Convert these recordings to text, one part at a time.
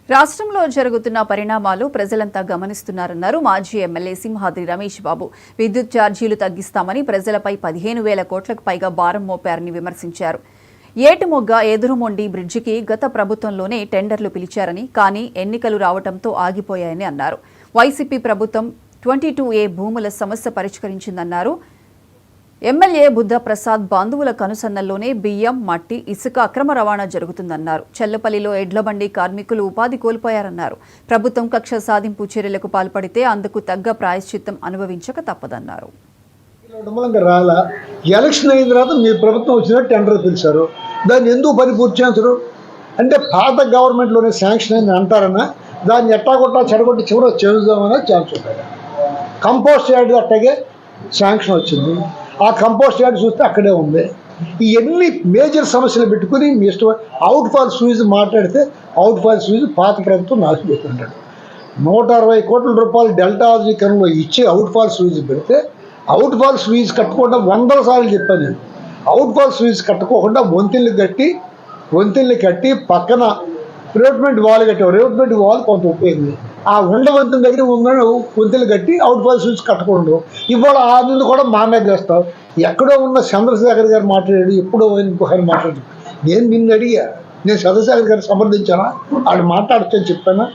రాష్ట్రంలో జరుగుతున్న పరిణామాలు ప్రజలంతా గమనిస్తున్నారన్నారు మాజీ ఎమ్మెల్యే సింహాద్రి రమేష్ బాబు. విద్యుత్ ఛార్జీలు తగ్గిస్తామని ప్రజలపై 15,000 కోట్లకు పైగా భారం మోపారని విమర్శించారు. ఏటుమొగ్గ ఎదురుమొండి బ్రిడ్జికి గత ప్రభుత్వంలోనే టెండర్లు పిలిచారని, కానీ ఎన్నికలు రావడంతో ఆగిపోయాయని అన్నారు. వైసీపీ ప్రభుత్వం 22A భూముల సమస్య పరిష్కరించిందన్నారు. ఎమ్మెల్యే బుద్ధప్రసాద్ బంధువుల కనుసన్నల్లోనే బియ్యం, మట్టి, ఇసుక అక్రమ రవాణా జరుగుతుందన్నారు. చెల్లపల్లిలో ఎడ్లబండి కార్మికులు ఉపాధి కోల్పోయారన్నారు. ప్రభుత్వం కక్ష సాధింపు చర్యలకు పాల్పడితే అందుకు తగ్గ ప్రాయశ్చిత్తం అనుభవించక తప్పదన్నారు. ఎలక్షన్ అయిన తర్వాత మీ ప్రభుత్వం వచ్చిన టెండర్ పిలిచారు, దాన్ని ఎందుకు పని పూర్తి చేస్తారు అంటే పాత గవర్నమెంట్లోనే శాంక్షన్ అయింది అంటారన్నా, దాన్ని ఎట్టాగొట్టా చెడగొట్టి చివరి చేద్దామనే ఛాన్స్ ఉంటుంది. కంపోస్ట్ యార్డ్ అట్టాగే శాంక్షన్ వచ్చింది, ఆ కంపోస్ట్ యార్డ్ చూస్తే అక్కడే ఉంది. ఇవన్నీ మేజర్ సమస్యలు పెట్టుకుని మీ ఇష్టం అవుట్ ఫాల్ స్వీజ్ మాట్లాడితే అవుట్ ఫాల్ స్వీజ్ పాత ప్రభుత్వం నాశపెట్టుంటాడు. 160 కోట్ల రూపాయలు డెల్టా ఆధునీకరణలో ఇచ్చి అవుట్ ఫాల్ స్వీజ్ పెడితే అవుట్ ఫాల్ స్వీజ్ కట్టుకోకుండా 100 సార్లు చెప్పాను నేను. అవుట్ ఫాల్ స్వీజ్ కట్టుకోకుండా వంతెనలు కట్టి పక్కన రివెట్మెంట్ వాల్ కట్టావు. రివెట్మెంట్ వాల్ కొంత ఉపయోగింది. ఆ వంతెన దగ్గర వంతెనలు కట్టి అవుట్ ఫాల్ స్వీజ్ కట్టకూడదు. ఇవాళ ఆ ముందు కూడా మా మీద వేస్తావు. ఎక్కడో ఉన్న చంద్రశేఖర్ గారు మాట్లాడాడు, ఎప్పుడో ఇంకొకరు మాట్లాడాడు. నేను నిన్ను అడిగా, నేను చంద్రశేఖర్ గారిని సమర్థించానా? వాళ్ళు మాట్లాడచ్చని చెప్పానా?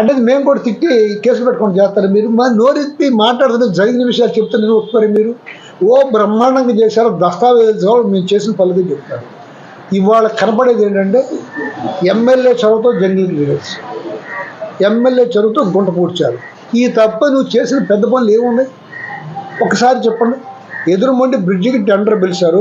అంటే మేము కూడా తిట్టి కేసులు పెట్టుకొని చేస్తారు. మీరు మా నోరెత్తి మాట్లాడుతుంటే జరిగిన విషయాలు చెప్తే నేను ఒప్పుకోరు. మీరు బ్రహ్మాండంగా చేశారు, దస్తావేజాలు మేము చేసిన పనులకి చెప్తారు. ఇవాళ కనపడేది ఏంటంటే ఎమ్మెల్యే చొరవతో జంగిల్ విలేజ్, ఎమ్మెల్యే చొరవతో గుంట పూడ్చారు. ఈ తప్ప నువ్వు చేసిన పెద్ద పనులు ఏమున్నాయి ఒకసారి చెప్పండి. ఎదురుమండి బ్రిడ్జికి టెండర్ పిలిచారు.